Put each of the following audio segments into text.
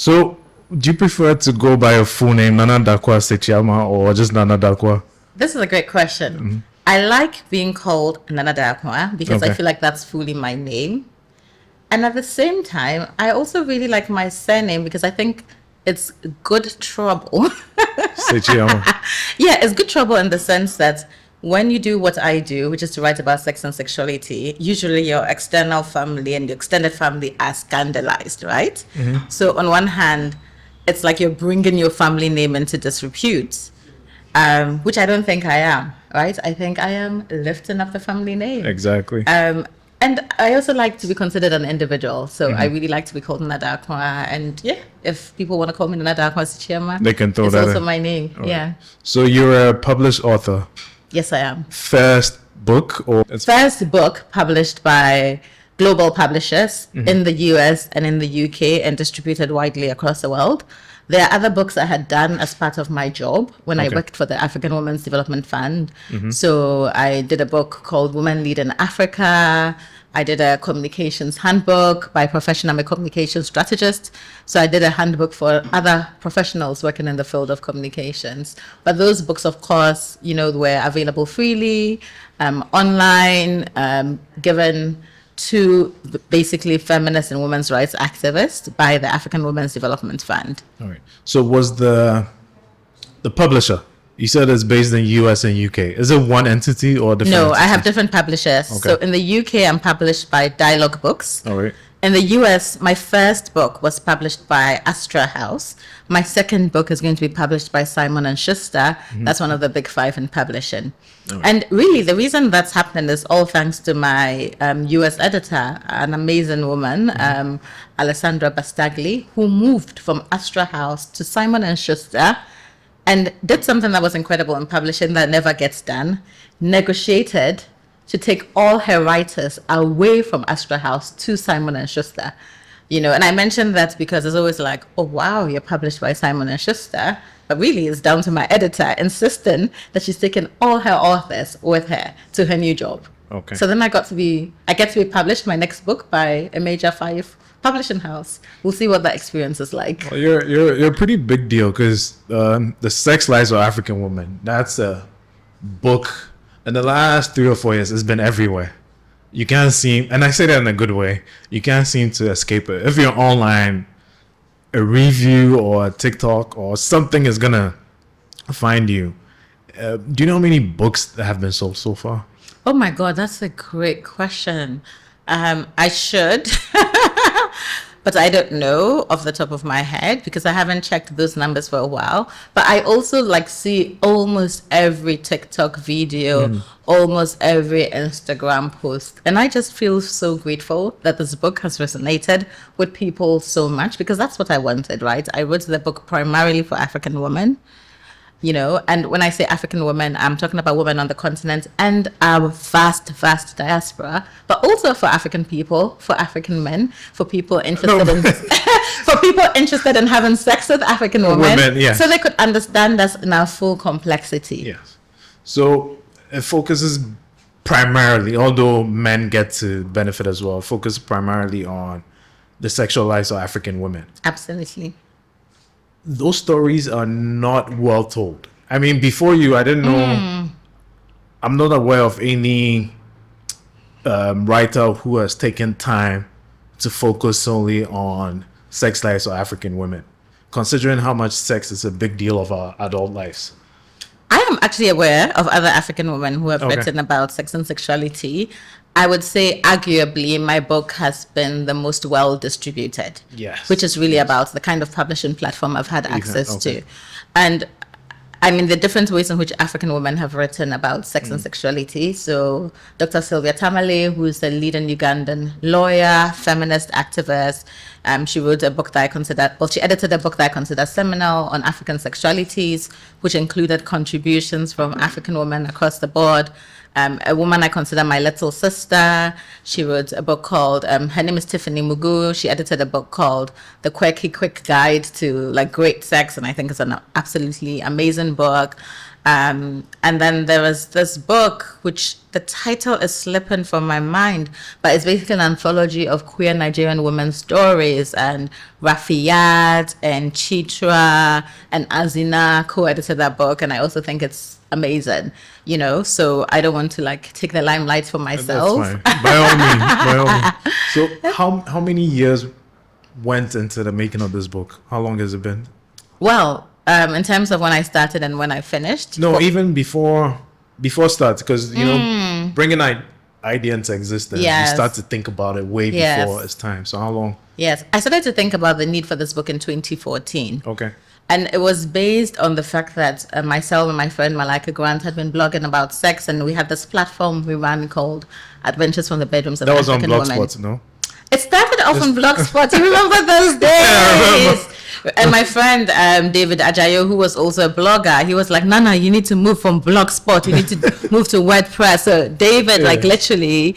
So, do you prefer to go by your full name, Nana Darkoa Sekyiamah, or just Nana Darkoa? This is a great question. Mm-hmm. I like being called Nana Darkoa because I feel like that's fully my name. And at the same time, I also really like my surname because I think it's good trouble. Sekyiamah. Yeah, it's good trouble in the sense that when you do what I do, which is to write about sex and sexuality, usually your external family and your extended family are scandalized, right? Mm-hmm. So on one hand, it's like you're bringing your family name into disrepute, which I don't think I am, right? I think I am lifting up the family name. Exactly. And I also like to be considered an individual. So I really like to be called Nana Darkoa. And yeah, if people want to call me Nana Darkoa Sekyiamah, they can throw it's that also in. My name. Right. Yeah. So you're a published author. Yes, I am. First book or first book published by global publishers in the US and in the UK and distributed widely across the world. There are other books I had done as part of my job when I worked for the African Women's Development Fund. So I did a book called Women Lead in Africa. I did a communications handbook by profession. I'm a communications strategist. So I did a handbook for other professionals working in the field of communications. But those books, of course, were available freely, online, given to basically feminist and women's rights activists by the African Women's Development Fund. All right. So was the publisher, you said it's based in US and UK. Is it one entity or different No, entities? I have different publishers. Okay. So in the UK, I'm published by Dialogue Books. All right. In the US, my first book was published by Astra House. My second book is going to be published by Simon & Schuster. That's one of the big five in publishing. Right. And really, the reason that's happened is all thanks to my US editor, an amazing woman, Alessandra Bastagli, who moved from Astra House to Simon & Schuster and did something that was incredible in publishing that never gets done, negotiated to take all her writers away from Astra House to Simon & Schuster. And I mentioned that because it's always like, oh, wow, you're published by Simon & Schuster. But really, it's down to my editor insisting that she's taken all her authors with her to her new job. Okay. So then I get to be published my next book by a major 5 publishing house. We'll see what that experience is like. Well, you're a pretty big deal because The Sex Lives of African Women, that's a book. In the last 3 or 4 years, it's been everywhere. You can't seem, and I say that in a good way, you can't seem to escape it. If you're online, a review or a TikTok or something is going to find you. Do you know how many books that have been sold so far? Oh my God, that's a great question. I should, but I don't know off the top of my head because I haven't checked those numbers for a while. But I also see almost every TikTok video, almost every Instagram post. And I just feel so grateful that this book has resonated with people so much because that's what I wanted, right? I wrote the book primarily for African women. And when I say African women, I'm talking about women on the continent and our vast, vast diaspora, but also for African people, for African men, for people interested in having sex with African women, yes. So they could understand us in our full complexity. Yes. So it focuses primarily, although men get to benefit as well, focus primarily on the sexual lives of African women. Absolutely. Those stories are not well told. I mean, before you, I didn't know. I'm not aware of any writer who has taken time to focus solely on sex lives of African women, considering how much sex is a big deal of our adult lives. I am actually aware of other African women who have written about sex and sexuality. I would say arguably my book has been the most well distributed. Yes. Which is really about the kind of publishing platform I've had access to. And I mean, the different ways in which African women have written about sex and sexuality. So Dr. Sylvia Tamale, who's a leading Ugandan lawyer, feminist activist, she wrote a book that she edited a book that I consider seminal on African sexualities, which included contributions from African women across the board. A woman I consider my little sister. She wrote a book called, her name is Tiffany Mugu. She edited a book called The Quirky Quick Guide to Great Sex, and I think it's an absolutely amazing book. And then there was this book, which the title is slipping from my mind, but it's basically an anthology of queer Nigerian women's stories. And Rafiyat and Chitra and Azina co-edited that book. And I also think it's amazing, so I don't want to like take the limelight for myself. That's fine. By all means, by all means. So how many years went into the making of this book? How long has it been? Well, in terms of when I started and when I finished. No, even before start, because bringing an idea into existence, Yes. you start to think about it way Yes. before it's time. So how long? Yes, I started to think about the need for this book in 2014. Okay. And it was based on the fact that myself and my friend Malika Grant had been blogging about sex, and we had this platform we ran called Adventures from the Bedrooms of That was on African Women. Blogspot, no? It started off on Blogspot. You remember those days? I remember. And my friend David Ajayo, who was also a blogger, he was like, Nana, you need to move from Blogspot. You need to move to WordPress. So David, like literally,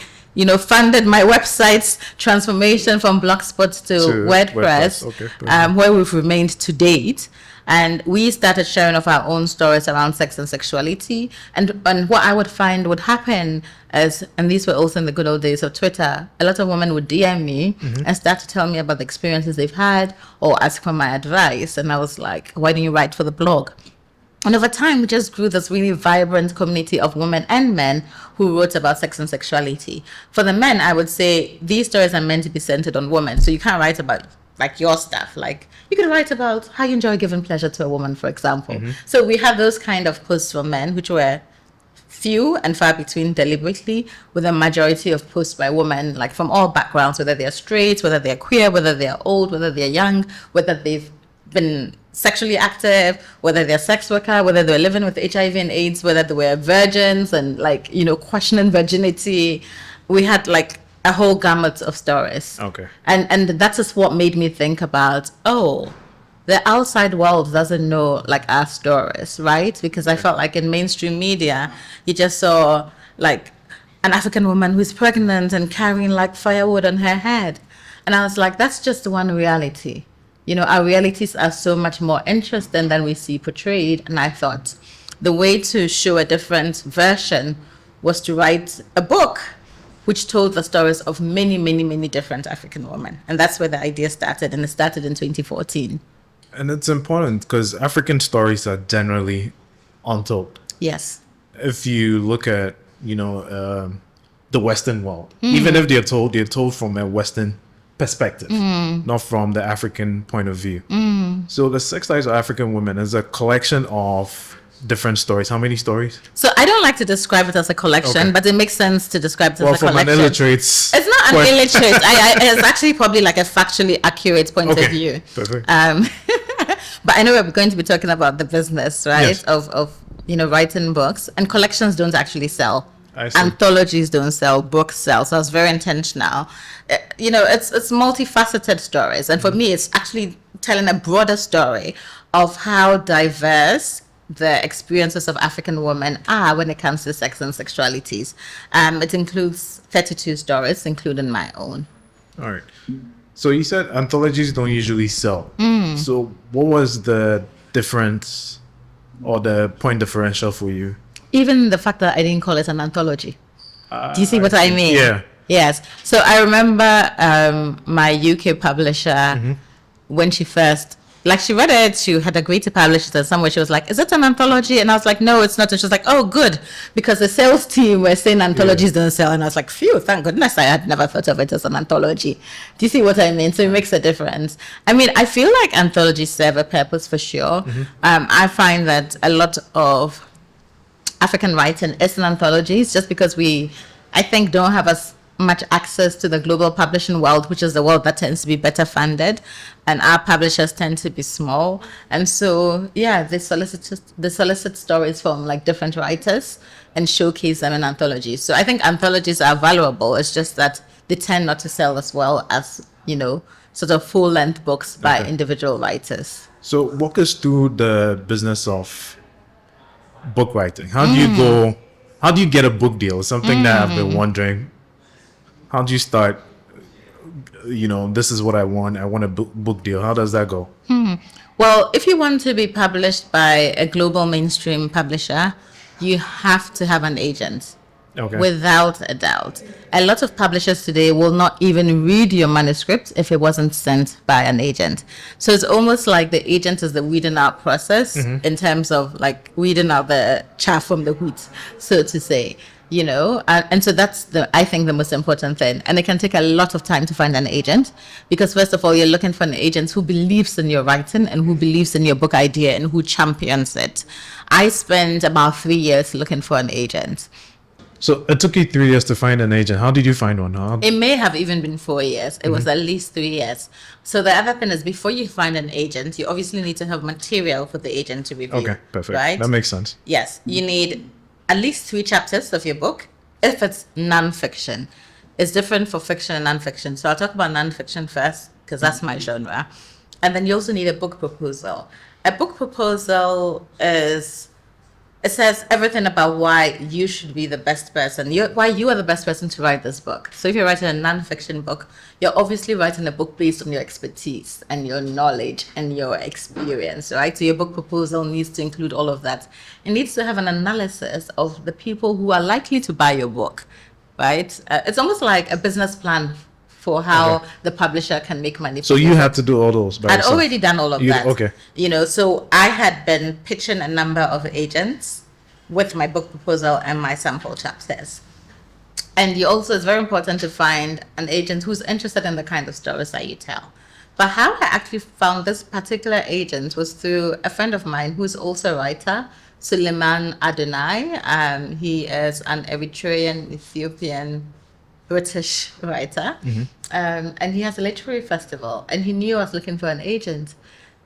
funded my website's transformation from Blogspot to WordPress, Okay, where we've remained to date. And we started sharing of our own stories around sex and sexuality. And what I would find would happen is, and these were also in the good old days of Twitter, a lot of women would DM me and start to tell me about the experiences they've had or ask for my advice. And I was like, why don't you write for the blog? And over time, we just grew this really vibrant community of women and men who wrote about sex and sexuality. For the men, I would say these stories are meant to be centered on women. So you can't write about like your stuff. Like you can write about how you enjoy giving pleasure to a woman, for example. So we had those kind of posts for men, which were few and far between deliberately, with a majority of posts by women, like from all backgrounds, whether they're straight, whether they're queer, whether they're old, whether they're young, whether they've been sexually active, whether they're sex worker, whether they're living with HIV and AIDS, whether they were virgins and questioning virginity. We had like a whole gamut of stories. Okay. And that is what made me think about, the outside world doesn't know like our stories, right? Because I felt like in mainstream media, you just saw like an African woman who's pregnant and carrying like firewood on her head. And I was like, that's just one reality. Our realities are so much more interesting than we see portrayed. And I thought the way to show a different version was to write a book which told the stories of many, many, many different African women. And that's where the idea started. And it started in 2014. And it's important because African stories are generally untold. Yes. If you look at, the Western world, even if they're told from a Western perspective, not from the African point of view. So the Sex Lives of African Women is a collection of different stories. How many stories? So I don't like to describe it as a collection, but it makes sense to describe it as a collection. Well, from an illiterate... It's not an illiterate. It's actually probably like a factually accurate point of view. Perfect. But I know we're going to be talking about the business, right? Yes. Of writing books, and collections don't actually sell. I see. Anthologies don't sell, books sell. So I was very intentional. It's multifaceted stories, and for me, it's actually telling a broader story of how diverse the experiences of African women are when it comes to sex and sexualities. It includes 32 stories, including my own. All right. So you said anthologies don't usually sell. So what was the difference or the point differential for you? Even the fact that I didn't call it an anthology. Do you see what I mean? Yeah. Yes. So I remember my UK publisher, when she first, she read it, she had agreed to publish it, and somewhere she was like, is it an anthology? And I was like, no, it's not. And she was like, oh, good. Because the sales team were saying anthologies don't sell. And I was like, phew, thank goodness I had never thought of it as an anthology. Do you see what I mean? So it makes a difference. I mean, I feel like anthologies serve a purpose for sure. I find that a lot of African writing is an anthology, just because we, I think, don't have as much access to the global publishing world, which is the world that tends to be better funded, and our publishers tend to be small. And so, they solicit stories from like different writers and showcase them in anthologies. So I think anthologies are valuable. It's just that they tend not to sell as well as, sort of full-length books by individual writers. So walk us through the business of book writing. How do you get a book deal? Something that I've been wondering. How do you start this is what I want. I want a book deal. How does that go? Well, if you want to be published by a global mainstream publisher, you have to have an agent. Okay. Without a doubt. A lot of publishers today will not even read your manuscript if it wasn't sent by an agent. So it's almost like the agent is the weeding out process in terms of like weeding out the chaff from the wheat, so to say. And so that's I think the most important thing. And it can take a lot of time to find an agent because first of all, you're looking for an agent who believes in your writing and who believes in your book idea and who champions it. I spent about 3 years looking for an agent. So it took you 3 years to find an agent. How did you find one? It may have even been 4 years. It was at least 3 years. So the other thing is before you find an agent, you obviously need to have material for the agent to review. Okay, perfect. Right? That makes sense. Yes. You need at least 3 chapters of your book if it's non-fiction. It's different for fiction and non-fiction. So I'll talk about non-fiction first because that's my genre. And then you also need a book proposal. A book proposal it says everything about why you should be the best person, why you are the best person to write this book. So if you're writing a non-fiction book, you're obviously writing a book based on your expertise and your knowledge and your experience, right? So your book proposal needs to include all of that. It needs to have an analysis of the people who are likely to buy your book, right? It's almost like a business plan for how the publisher can make money. So you had to do all those by yourself? I'd already done all of that. Okay. So I had been pitching a number of agents with my book proposal and my sample chapters. And it's very important to find an agent who's interested in the kind of stories that you tell. But how I actually found this particular agent was through a friend of mine who's also a writer, Suleiman Adonai. He is an Eritrean, Ethiopian, British writer. And he has a literary festival. And he knew I was looking for an agent.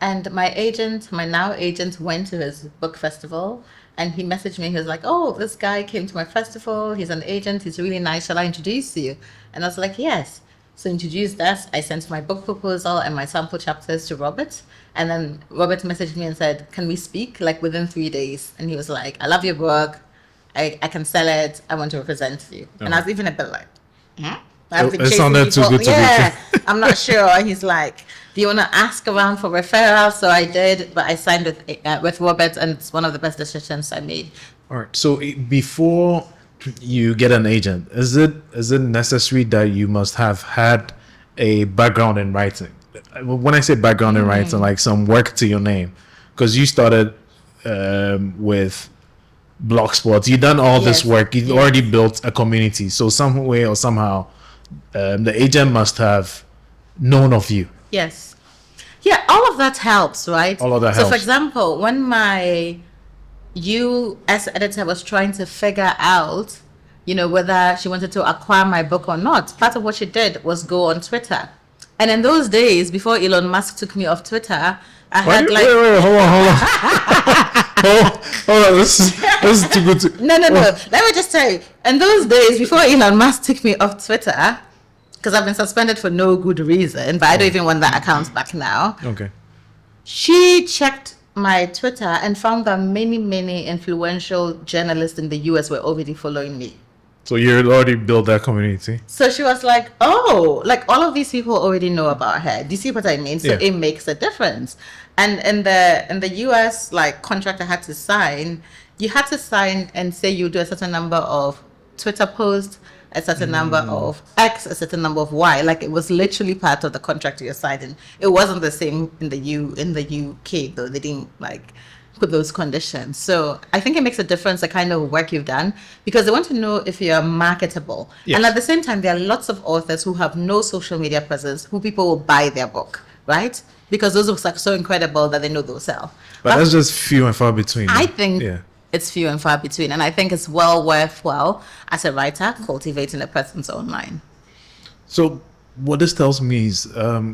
And my now agent, went to his book festival. And he messaged me. He was like, "Oh, this guy came to my festival. He's an agent. He's really nice. Shall I introduce you?" And I was like, "Yes." So introduced us. I sent my book proposal and my sample chapters to Robert. And then Robert messaged me and said, "Can we speak?" Like within 3 days. And he was like, "I love your book. I can sell it. I want to represent you." And I was even a bit like, it sounded too good to be true. I'm not sure. And he's like, "Do you want to ask around for referrals?" So I did, but I signed with Robert, and it's one of the best decisions I made. All right. So before you get an agent, is it necessary that you must have had a background in writing? When I say background in writing, like some work to your name, because you started with Blogspot, you've done all this work, you've already built a community. So some way or somehow, the agent must have known of you. Yes. Yeah, all of that helps, right? All of that helps. So, for example, when my US editor was trying to figure out, whether she wanted to acquire my book or not, part of what she did was go on Twitter. And in those days, before Elon Musk took me off Twitter, I had Wait, hold on. Hold on, this is too good to... No. Let me just tell you. In those days, before Elon Musk took me off Twitter, because I've been suspended for no good reason, but I don't even want that account back now. Okay. She checked my Twitter and found that many, many influential journalists in the US were already following me. So you already built that community. So she was like, "Oh, like all of these people already know about her." Do you see what I mean? So it makes a difference. And in the US contract I had to sign, you had to sign and say you do a certain number of Twitter posts, a certain number of X, a certain number of Y. Like it was literally part of the contract you're signing. It wasn't the same in the UK though. They didn't put those conditions. So I think it makes a difference the kind of work you've done because they want to know if you're marketable. Yes. And at the same time, there are lots of authors who have no social media presence who people will buy their book, right? Because those books are so incredible that they know they'll sell. But that's just few and far between. I think it's few and far between. And I think it's well worthwhile as a writer cultivating a presence online. So what this tells me is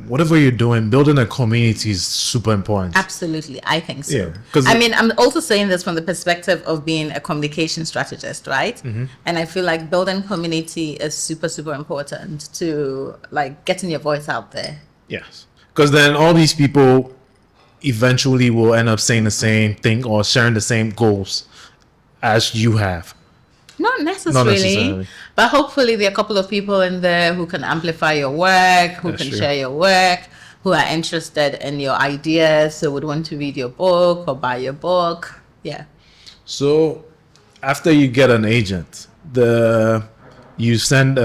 whatever you're doing, building a community is super important. Absolutely. I think so. Yeah, I'm also saying this from the perspective of being a communication strategist, right? Mm-hmm. And I feel like building community is super, super important to getting your voice out there. Yes. Because then all these people eventually will end up saying the same thing or sharing the same goals as you have. Not necessarily, but hopefully there are a couple of people in there who can amplify your work, who can share your work, who are interested in your ideas, so would want to read your book or buy your book. Yeah. So after you get an agent, you send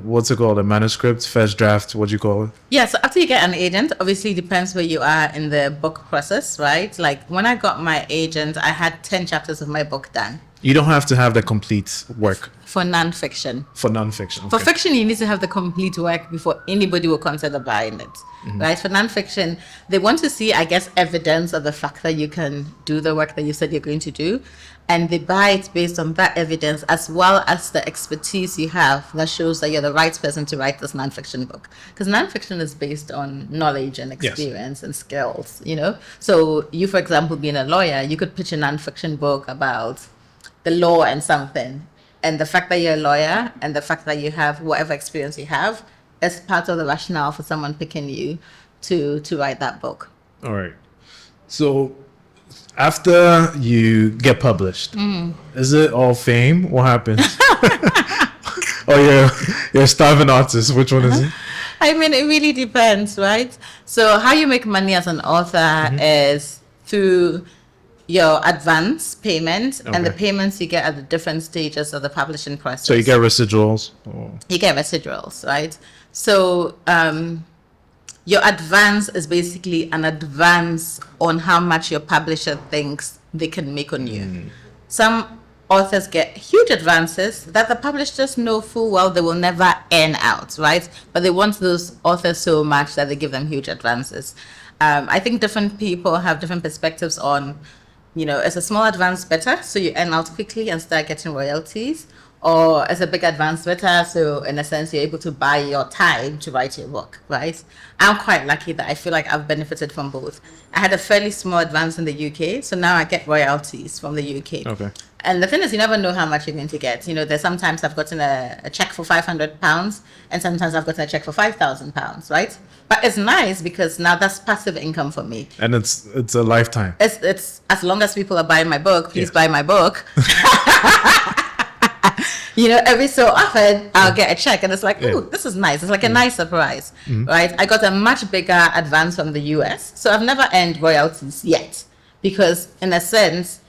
what's it called, a manuscript, first draft, what do you call it? Yeah, so after you get an agent, obviously depends where you are in the book process, right? Like when I got my agent, I had 10 chapters of my book done. You don't have to have the complete work. For nonfiction. For nonfiction. Okay. For fiction, you need to have the complete work before anybody will consider buying it, right? For nonfiction, they want to see, I guess, evidence of the fact that you can do the work that you said you're going to do. And they buy it based on that evidence, as well as the expertise you have that shows that you're the right person to write this nonfiction book. Because nonfiction is based on knowledge and experience and skills, you know? So you, for example, being a lawyer, you could pitch a nonfiction book about the law and something. And the fact that you're a lawyer and the fact that you have whatever experience you have is part of the rationale for someone picking you to write that book. All right. So after you get published, is it all fame? What happens? Or you're a starving artist? Which one is it? I mean, it really depends, right? So how you make money as an author is through your advance payment and the payments you get at the different stages of the publishing process. So you get residuals? You get residuals, right? So your advance is basically an advance on how much your publisher thinks they can make on you. Some authors get huge advances that the publishers know full well they will never earn out, right? But they want those authors so much that they give them huge advances. I think different people have different perspectives on, you know, is a small advance better so you earn out quickly and start getting royalties, or is a big advance better so in a sense you're able to buy your time to write your book, right? I'm quite lucky that I feel like I've benefited from both. I had a fairly small advance in the UK, so now I get royalties from the UK. Okay. And the thing is, you never know how much you're going to get. You know, there's sometimes I've gotten a check for £500 and sometimes I've gotten a check for £5,000, right? But it's nice because now that's passive income for me. And it's a lifetime. It's as long as people are buying my book, please buy my book. You know, every so often I'll get a check and it's like, oh, this is nice. It's like a nice surprise, right? I got a much bigger advance from the US. So I've never earned royalties yet because in a sense,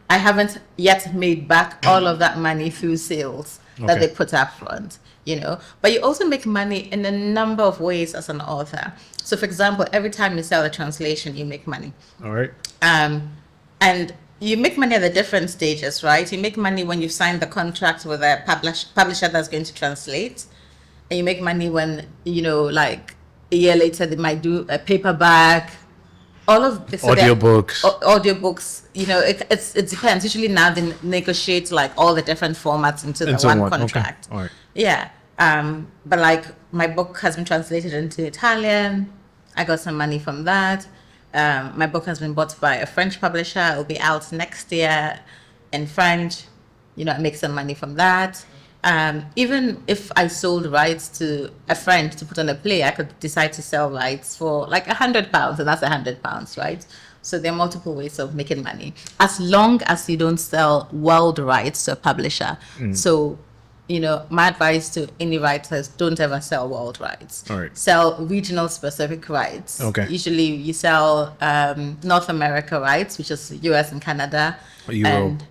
I haven't yet made back all of that money through sales that they put up front, you know. But you also make money in a number of ways as an author. So for example, every time you sell a translation, you make money. All right. And you make money at the different stages, right? You make money when you've signed the contract with a publisher that's going to translate. And you make money when, you know, like a year later, they might do a paperback. All of this, audiobooks, you know, it depends. Usually now they negotiate like all the different formats into the one contract. Okay. All right. Yeah. But like my book has been translated into Italian. I got some money from that. My book has been bought by a French publisher. It will be out next year in French. You know, I make some money from that. Even if I sold rights to a friend to put on a play, I could decide to sell rights for like £100, and that's £100, right? So there are multiple ways of making money, as long as you don't sell world rights to a publisher. So, you know, my advice to any writers, don't ever sell world rights. All right. Sell regional specific rights. Okay. Usually you sell North America rights, which is US and Canada. Europe.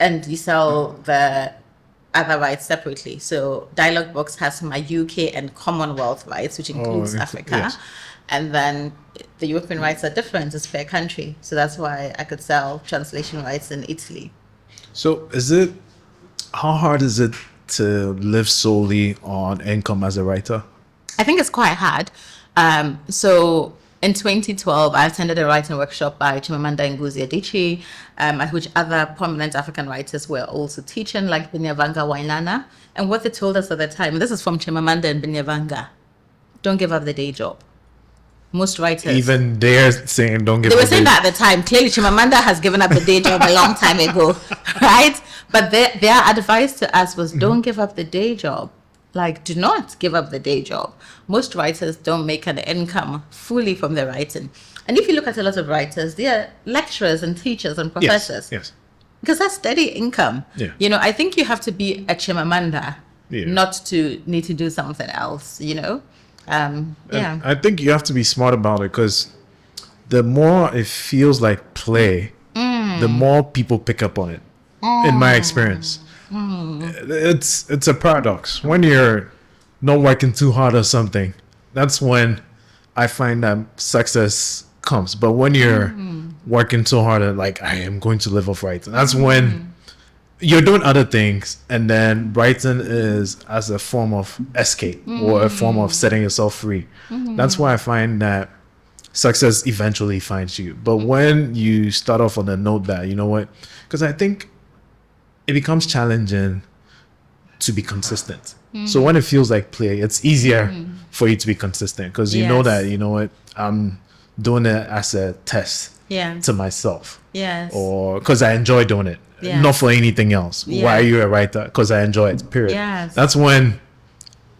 And you sell the other rights separately. So Dialogue Books has my UK and Commonwealth rights, which includes Africa. Yes. And then the European rights are different, it's per country. So that's why I could sell translation rights in Italy. So how hard is it to live solely on income as a writer? I think it's quite hard. So in 2012, I attended a writing workshop by Chimamanda Ngozi Adichie, at which other prominent African writers were also teaching, like Binyavanga Wainaina. And what they told us at the time, this is from Chimamanda and Binyavanga, don't give up the day job. Most writers... Even they're saying don't give up the day job. They were saying that at the time. Clearly, Chimamanda has given up the day job a long time ago, right? But their advice to us was don't give up the day job. Like, do not give up the day job. Most writers don't make an income fully from their writing. And if you look at a lot of writers, they are lecturers and teachers and professors. Yes. because that's steady income. Yeah. You know, I think you have to be a Chimamanda Yeah. not to need to do something else, you know? And I think you have to be smart about it, because the more it feels like play, the more people pick up on it. In my experience, it's a paradox. When you're not working too hard or something, that's when I find that success comes. But when you're working so hard and like, I am going to live off writing, that's when you're doing other things, and then writing is as a form of escape or a form of setting yourself free. That's why I find that success eventually finds you. But when you start off on the note that, you know what, because I think it becomes challenging to be consistent. So when it feels like play, it's easier for you to be consistent, because you know that, you know what, I'm doing it as a test to myself. Or because I enjoy doing it. Not for anything else. Why are you a writer? Because I enjoy it, period. That's when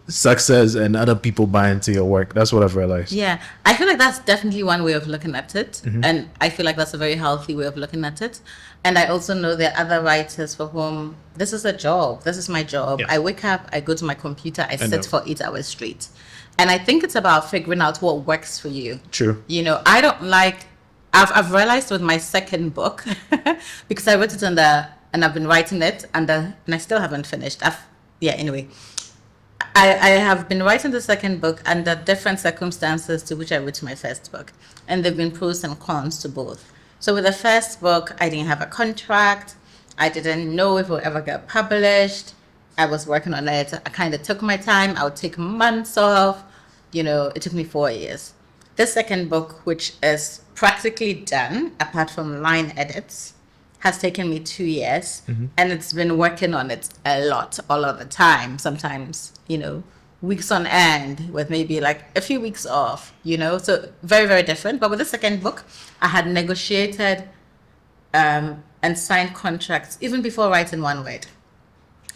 success and other people buy into your work. That's what I've realized. I feel like that's definitely one way of looking at it. And I feel like that's a very healthy way of looking at it. And I also know there are other writers for whom this is a job. This is my job. I wake up, I go to my computer, I sit for 8 hours straight. And I think it's about figuring out what works for you. True. You know, I don't like, I've realized with my second book, because I wrote it and I've been writing it and I still haven't finished. Anyway. I have been writing the second book under different circumstances to which I wrote my first book. And there have been pros and cons to both. So with the first book, I didn't have a contract. I didn't know if it would ever get published. I was working on it. I kind of took my time. I would take months off. You know, it took me 4 years. The second book, which is practically done, apart from line edits, has taken me 2 years. And it's been working on it a lot, all of the time. Sometimes, you know, weeks on end with maybe like a few weeks off, you know. So very, very different. But with the second book, I had negotiated and signed contracts even before writing one word.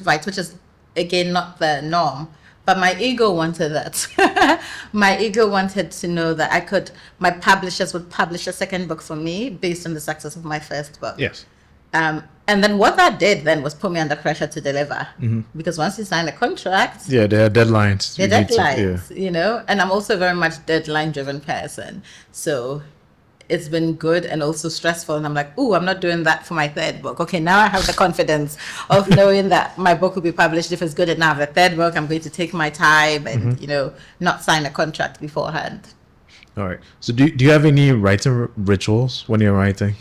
Right, which is, again, not the norm. But my ego wanted that. My ego wanted to know that my publishers would publish a second book for me based on the success of my first book. Yes. And then what that did then was put me under pressure to deliver. Because once you sign a contract... Yeah, there are deadlines. There are deadlines, you know. And I'm also very much deadline-driven person. So it's been good and also stressful. And I'm like, ooh, I'm not doing that for my third book. Okay, now I have the confidence of knowing that my book will be published if it's good enough. The third book, I'm going to take my time and, you know, not sign a contract beforehand. All right. So do you have any writing rituals when you're writing?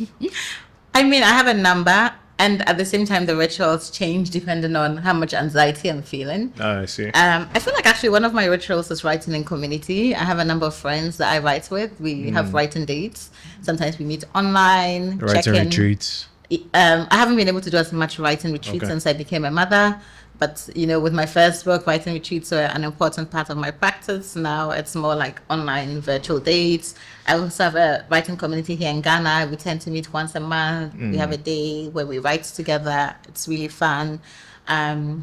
I mean, I have a number. And at the same time, the rituals change depending on how much anxiety I'm feeling. I see. I feel like actually one of my rituals is writing in community. I have a number of friends that I write with. We have writing dates. Sometimes we meet online. Writing retreats. I haven't been able to do as much writing retreats since I became a mother. But, you know, with my first book, writing retreats were an important part of my practice. Now it's more like online virtual dates. I also have a writing community here in Ghana. We tend to meet once a month. We have a day where we write together. It's really fun. There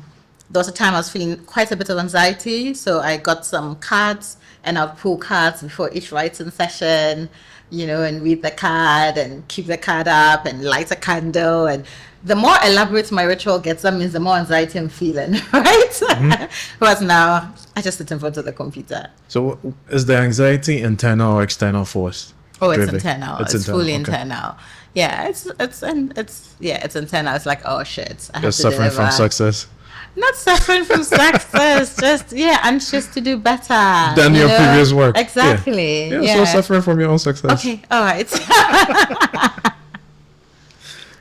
was a time I was feeling quite a bit of anxiety. So I got some cards and I'll pull cards before each writing session, you know, and read the card and keep the card up and light a candle. And the more elaborate my ritual gets, that means the more anxiety I'm feeling, right? Whereas now, I just sit in front of the computer. So is the anxiety internal or external force? Oh, it's internal. It's fully internal. Yeah, it's internal. It's like, oh shit, I have You're to suffering deliver. from success. Not suffering from success, just anxious to do better Than your previous work. Exactly. So suffering from your own success. Okay, all right.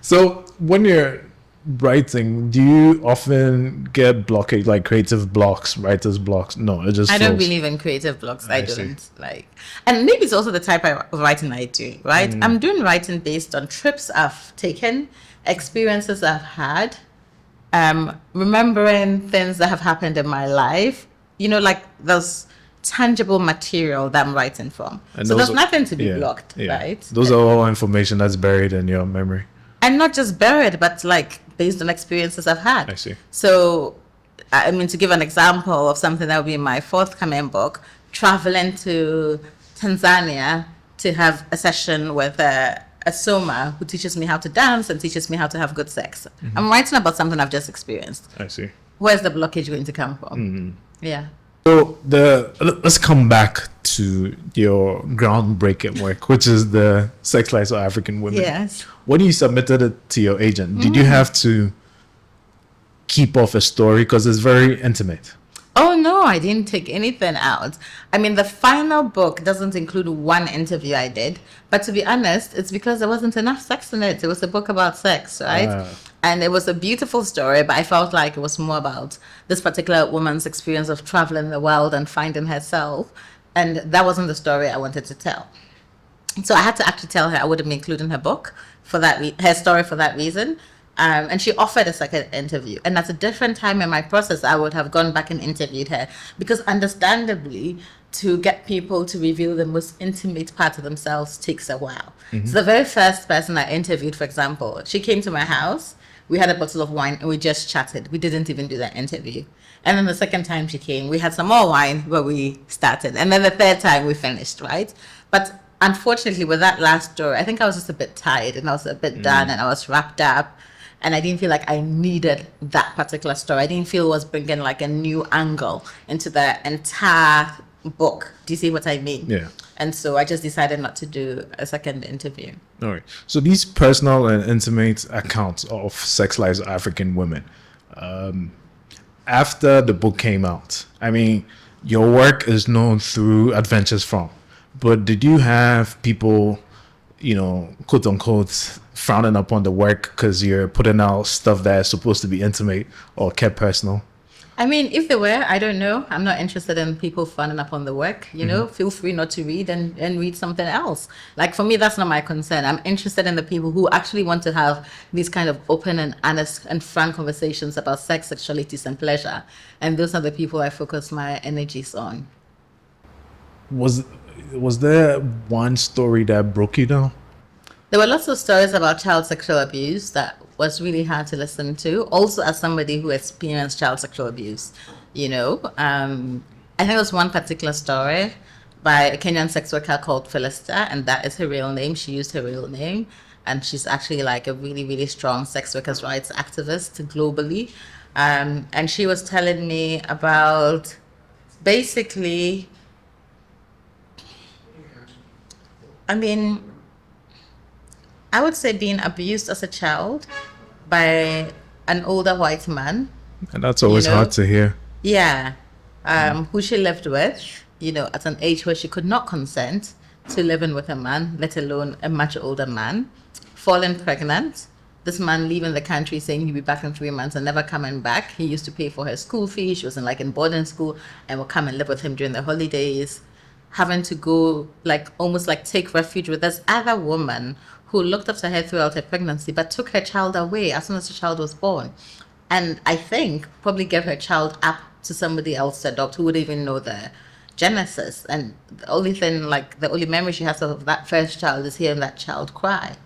So when you're writing, do you often get blockade, like creative blocks, writer's blocks? No, it just I don't flows. believe in creative blocks. I see. don't like, and maybe it's also the type of writing I do, right? I'm doing writing based on trips I've taken, experiences I've had, remembering things that have happened in my life, you know, like those tangible material that I'm writing from. And so those there's nothing to be blocked, right? Those are all information that's buried in your memory. And not just buried, but like based on experiences I've had. I see. So, I mean, to give an example of something that will be in my forthcoming book, traveling to Tanzania to have a session with a a soma who teaches me how to dance and teaches me how to have good sex. I'm writing about something I've just experienced. I see. Where's the blockage going to come from? Yeah. So let's come back to your groundbreaking work, which is the sex lives of African women. Yes. When you submitted it to your agent, did you have to keep off a story because it's very intimate? Oh, no, I didn't take anything out. I mean, the final book doesn't include one interview I did. But to be honest, it's because there wasn't enough sex in it. It was a book about sex, right? And it was a beautiful story, but I felt like it was more about this particular woman's experience of traveling the world and finding herself. And that wasn't the story I wanted to tell. So I had to actually tell her I wouldn't be including her book for that, her story for that reason. And she offered a second interview. And at a different time in my process, I would have gone back and interviewed her. Because understandably, to get people to reveal the most intimate part of themselves takes a while. So the very first person I interviewed, for example, she came to my house. We had a bottle of wine and we just chatted. We didn't even do that interview. And then the second time she came, we had some more wine where we started. And then the third time we finished, right? But unfortunately, with that last story, I think I was just a bit tired and I was a bit done and I was wrapped up. And I didn't feel like I needed that particular story. I didn't feel it was bringing like a new angle into the entire book. Do you see what I mean? Yeah. And so I just decided not to do a second interview. All right. So these personal and intimate accounts of sex lives of African women, after the book came out, I mean, your work is known through Adventures From, but did you have people, you know, quote unquote, frowning upon the work because you're putting out stuff that is supposed to be intimate or kept personal? I mean, if they were, I don't know. I'm not interested in people frowning upon the work, you know. Feel free not to read and read something else. Like, for me, that's not my concern. I'm interested in the people who actually want to have these kind of open and honest and frank conversations about sex, sexualities, and pleasure. And those are the people I focus my energies on. Was there one story that broke you down? There were lots of stories about child sexual abuse that was really hard to listen to. Also, as somebody who experienced child sexual abuse, you know, I think there was one particular story by a Kenyan sex worker called Philista, and that is her real name. She used her real name, and she's actually like a really, really strong sex workers' rights activist globally. And she was telling me about basically, I mean, I would say being abused as a child by an older white man. And that's always hard to hear. Yeah. Who she lived with, you know, at an age where she could not consent to living with a man, let alone a much older man. Falling pregnant. This man leaving the country saying he'll be back in 3 months and never coming back. He used to pay for her school fee. She was in boarding school and would come and live with him during the holidays. Having to go almost take refuge with this other woman who looked after her throughout her pregnancy, but took her child away as soon as the child was born. And I think probably gave her child up to somebody else to adopt who would even know the genesis. And the only thing, the only memory she has of that first child is hearing that child cry,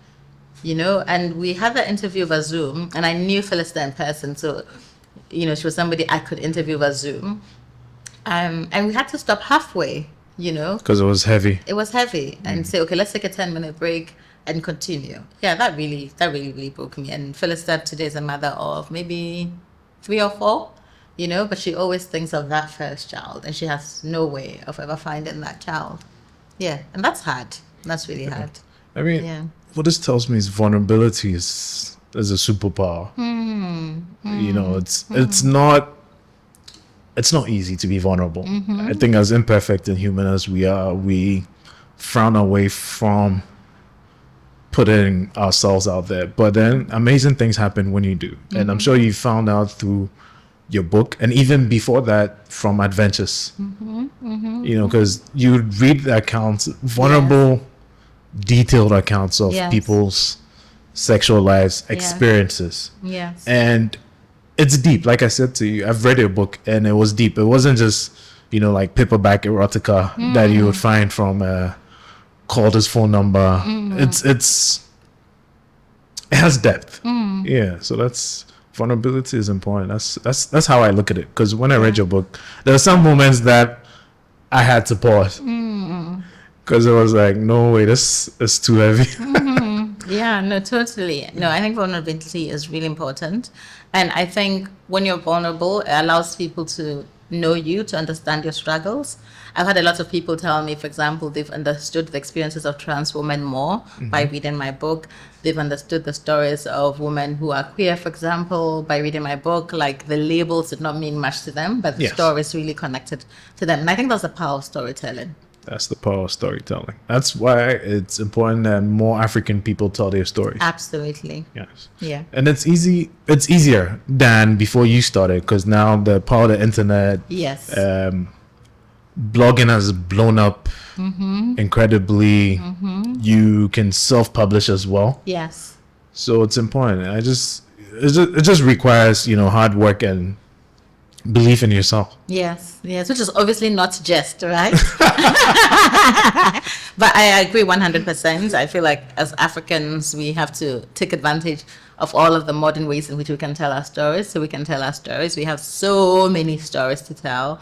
you know? And we had that interview over Zoom, and I knew Philista in person. So, you know, she was somebody I could interview over Zoom. And we had to stop halfway, you know? Because it was heavy. It was heavy. And say, okay, let's take a 10-minute break and continue. Yeah, that really broke me. And Philista today is a mother of maybe 3 or 4, you know, but she always thinks of that first child and she has no way of ever finding that child. Yeah, and that's hard. That's really hard. I mean, what this tells me is vulnerability is a superpower. You know, it's not easy to be vulnerable. I think as imperfect and human as we are, we frown away from putting ourselves out there, but then amazing things happen when you do. And I'm sure you found out through your book, and even before that from Adventures, you know, because you read the accounts, vulnerable, detailed accounts of people's sexual lives, experiences. And it's deep. Like I said to you, I've read your book and it was deep. It wasn't just, you know, paperback erotica that you would find from called his phone number. It has depth. Yeah, so vulnerability is important. That's how I look at it. Because when I read your book, there were some moments that I had to pause because it was like, no way, this is too heavy. Yeah, no, totally. No, I think vulnerability is really important. And I think when you're vulnerable, it allows people to know you, to understand your struggles. I've had a lot of people tell me, for example, they've understood the experiences of trans women more by reading my book. They've understood the stories of women who are queer, for example, by reading my book. Like the labels did not mean much to them, but the Yes. stories really connected to them. And I think that's the power of storytelling. That's the power of storytelling. That's why it's important that more African people tell their stories. Absolutely. Yes. Yeah. And it's easier than before you started, because now the power of the internet, Yes. blogging has blown up incredibly. You can self-publish as well. Yes. So it's important. It just requires, hard work and belief in yourself. Yes, yes, which is obviously not just, right? But I agree 100%. I feel like as Africans, we have to take advantage of all of the modern ways in which we can tell our stories. So we can tell our stories. We have so many stories to tell,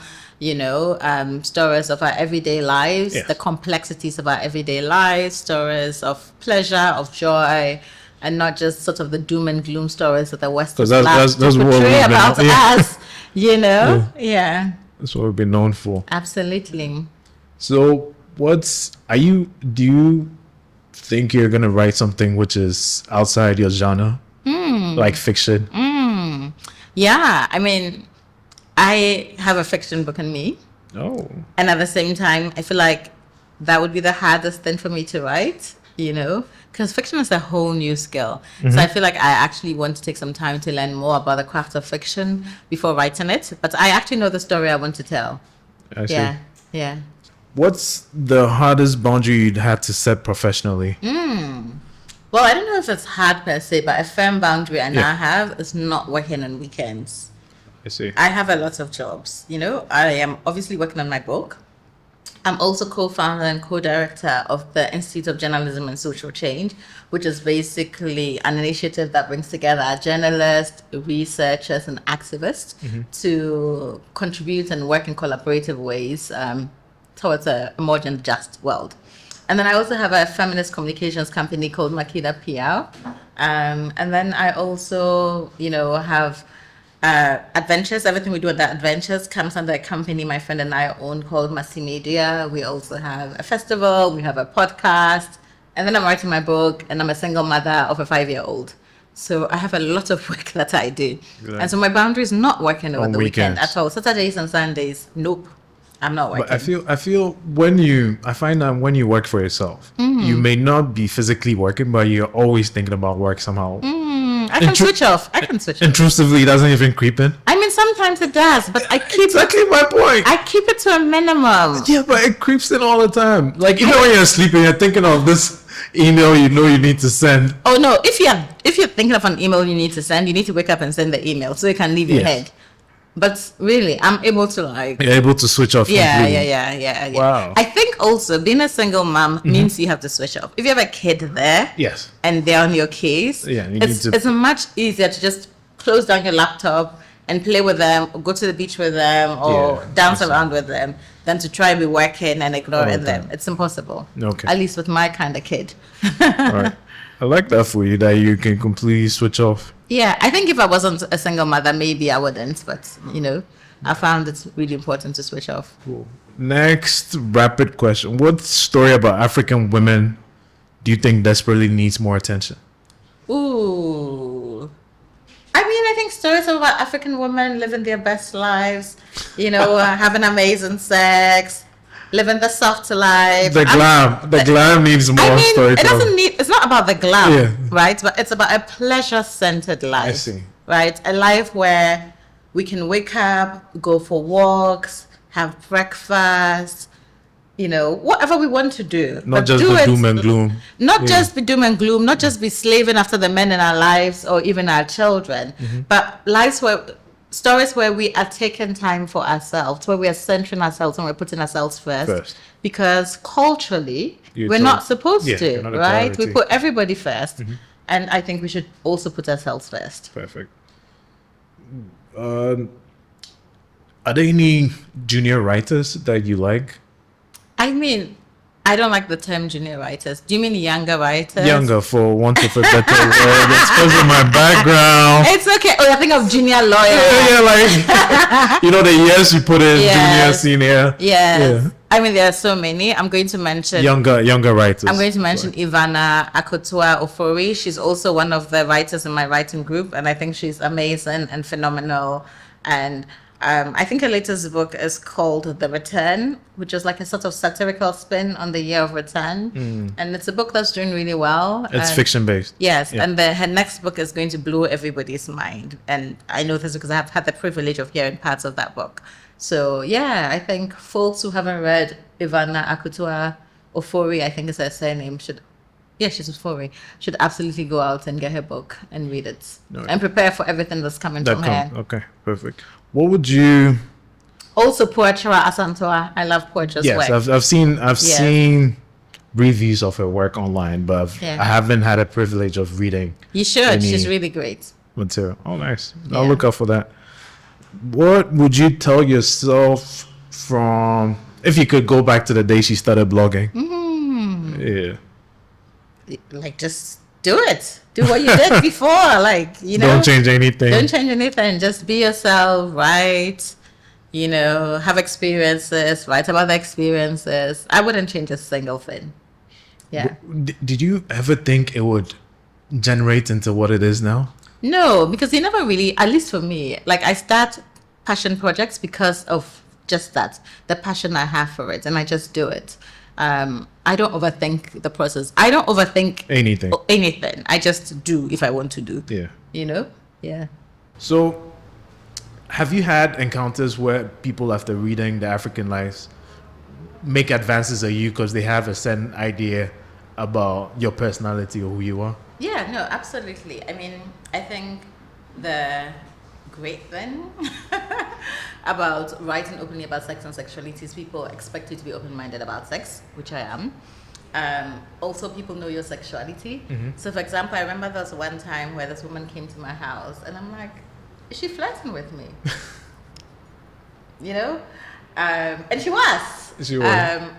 stories of our everyday lives, Yes. the complexities of our everyday lives, stories of pleasure, of joy, and not just sort of the doom and gloom stories that the West is that's to what we've portray been about known- yeah. us, Yeah, That's what we've been known for. absolutely. So do you think you're going to write something which is outside your genre? Like fiction? Yeah, I mean, I have a fiction book in me. Oh. And at the same time, I feel like that would be the hardest thing for me to write, because fiction is a whole new skill. So I feel like I actually want to take some time to learn more about the craft of fiction before writing it. But I actually know the story I want to tell. I see. Yeah, yeah. What's the hardest boundary you'd had to set professionally? Well, I don't know if it's hard per se, but a firm boundary I now Yeah. have is not working on weekends. I see. I have a lot of jobs. I am obviously working on my book. I'm also co-founder and co-director of the Institute of Journalism and Social Change, which is basically an initiative that brings together journalists, researchers, and activists to contribute and work in collaborative ways towards a more just world. And then I also have a feminist communications company called Makida PR. And then I also, have adventures. Everything we do at the adventures comes under a company my friend and I own called Masi Media. We also have a festival, we have a podcast, and then I'm writing my book, and I'm a single mother of a 5-year-old. So I have a lot of work that I do. Right. And so my boundary is not working over On the weekend weekends. at all. Saturdays and Sundays, nope. I'm not working. But I feel I find that when you work for yourself, you may not be physically working, but you're always thinking about work somehow. I can switch off. Intrusively, it doesn't even creep in. I mean, sometimes it does, but I keep Exactly my point. I keep it to a minimum. Yeah, but it creeps in all the time. Like even when you're sleeping, you're thinking of this email you need to send. Oh no! If you're thinking of an email you need to send, you need to wake up and send the email so it can leave your Yes. head. But really, I'm able to You're able to switch off. completely. Yeah. Wow. I think also being a single mom means you have to switch off. If you have a kid there Yes. and they're on your case, Yeah, you it's need to- it's much easier to just close down your laptop and play with them, or go to the beach with them, or Yeah, dance that's- around with them, than to try and be working and All ignoring the them. time. It's impossible. Okay. At least with my kind of kid. All right. I like that for you, that you can completely switch off. Yeah, I think if I wasn't a single mother, maybe I wouldn't. But I found it's really important to switch off. Cool. Next rapid question. What story about African women do you think desperately needs more attention? Ooh. I think stories about African women living their best lives, having amazing sex, living the soft life. The glam needs more I mean, storytelling. it's not about the glam, Yeah. right? But it's about a pleasure-centered life. I see. Right? A life where we can wake up, go for walks, have breakfast, whatever we want to do. Not But just do the it- doom and gloom. Not Yeah. just be doom and gloom, not just be slaving after the men in our lives or even our children, but stories where we are taking time for ourselves, where we are centering ourselves and we're putting ourselves first. Because culturally, You're we're told- not supposed yeah, to, you're not a right? We priority. put everybody 1st. And I think we should also put ourselves first. Perfect. Are there any junior writers that you like? I mean, I don't like the term junior writers. Do you mean younger writers? Younger, for want of a better word. It's because of my background. It's okay. Oh, I think of junior lawyer. Yeah, like, you know, the years you put in, junior, senior. Yes. Yeah. I mean, there are so many. I'm going to mention younger writers. I'm going to mention Ivana Akotua-Ofori. She's also one of the writers in my writing group, and I think she's amazing and phenomenal. And I think her latest book is called The Return, which is like a sort of satirical spin on the year of return. And it's a book that's doing really well. It's fiction based. Yes, and her next book is going to blow everybody's mind. And I know this because I've had the privilege of hearing parts of that book. So yeah, I think folks who haven't read Ivana Akotua-Ofori, I think is her surname, she's Ofori, should absolutely go out and get her book and read it. And prepare for everything that's coming from her. Okay, perfect. What would you... Also, Poetry Asantoa. I love Poetry's work. Yes, I've seen reviews of her work online, but I haven't had a privilege of reading. You should. She's really great. Material. Oh, nice. I'll look out for that. What would you tell yourself from... If you could go back to the day she started blogging? Yeah. Like, just do it. Do what you did before. Like, you know. Don't change anything. Don't change anything. Just be yourself, write, you know, have experiences, write about the experiences. I wouldn't change a single thing. Yeah. Did you ever think it would generate into what it is now? No, because you never really, at least for me, like I start passion projects because of just that, the passion I have for it, and I just do it. I don't overthink the process. I don't overthink anything. I just do if I want to do. Yeah. You know? Yeah. So, have you had encounters where people, after reading The African Lives, make advances at you because they have a certain idea about your personality or who you are? Yeah, no, absolutely. I mean, I think the great thing about writing openly about sex and sexuality is people expect you to be open-minded about sex, which I am. Also, people know your sexuality. So, for example, I remember there was one time where this woman came to my house, and I'm like, is she flirting with me? You know? And she was.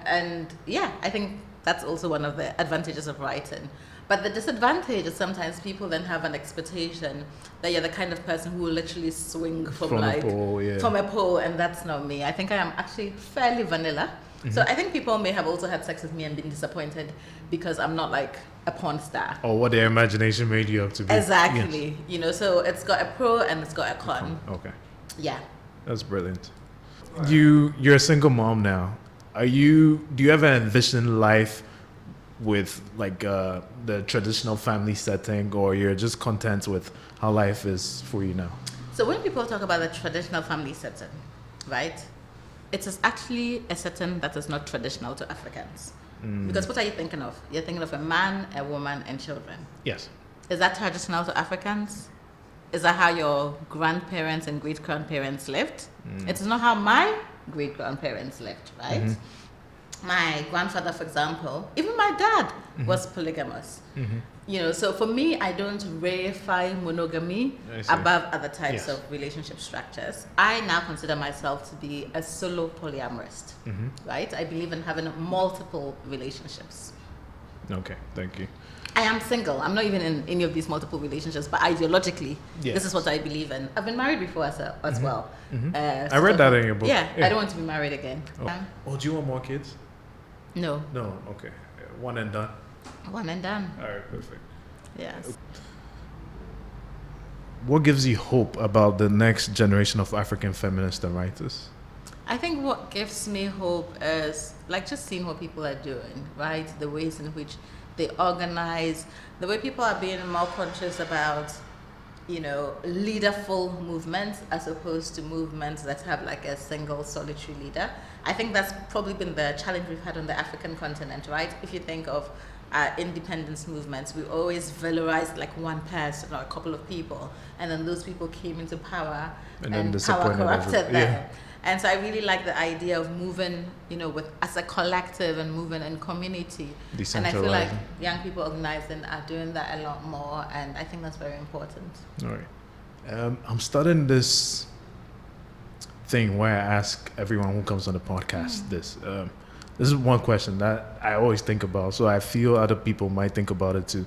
And yeah, I think that's also one of the advantages of writing. But the disadvantage is sometimes people then have an expectation that you're the kind of person who will literally swing from a pole, and that's not me. I think I am actually fairly vanilla. So I think people may have also had sex with me and been disappointed because I'm not like a porn star. Or what their imagination made you up to be. Exactly. Yes. You know, so it's got a pro and it's got a con. Okay. Yeah. That's brilliant. You're a single mom now. Do you ever envision life with like the traditional family setting, or you're just content with how life is for you now? So when people talk about the traditional family setting, right, it is actually a setting that is not traditional to Africans. Because what are you thinking of? You're thinking of a man, a woman, and children. Yes. Is that traditional to Africans? Is that how your grandparents and great-grandparents lived? It's not how my great-grandparents lived, right? My grandfather, for example, even my dad was polygamous. You know, so for me, I don't reify monogamy above other types of relationship structures. I now consider myself to be a solo polyamorist, right? I believe in having multiple relationships. Okay, thank you. I am single. I'm not even in any of these multiple relationships, but ideologically, this is what I believe in. I've been married before as well. I read that in your book. Yeah, I don't want to be married again. Oh, do you want more kids? No. No, okay. One and done. One and done. All right, perfect. Yes. What gives you hope about the next generation of African feminists and writers? I think what gives me hope is like just seeing what people are doing, right? The ways in which they organize, the way people are being more conscious about, you know, leaderful movements as opposed to movements that have like a single solitary leader. I think that's probably been the challenge we've had on the African continent, right? If you think of independence movements, we always valorized like one person or a couple of people, and then those people came into power and power corrupted them. And so I really like the idea of moving, you know, as a collective and moving in community. And I feel like young people organizing are doing that a lot more, and I think that's very important. All right. I'm starting this thing where I ask everyone who comes on the podcast this. This is one question that I always think about, so I feel other people might think about it too.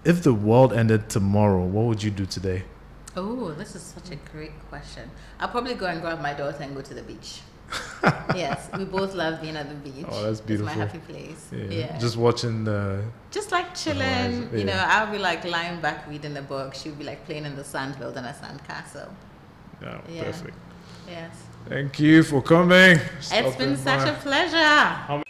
If the world ended tomorrow, what would you do today? Oh, this is such a great question. I'll probably go and grab my daughter and go to the beach. Yes, we both love being at the beach. Oh, that's beautiful. It's my happy place. Yeah. Just watching the... Just like chilling, horizon. you know, I'll be like lying back reading a book. She'll be like playing in the sand, building a sand castle. Perfect. Yes. Thank you for coming. It's been such a pleasure.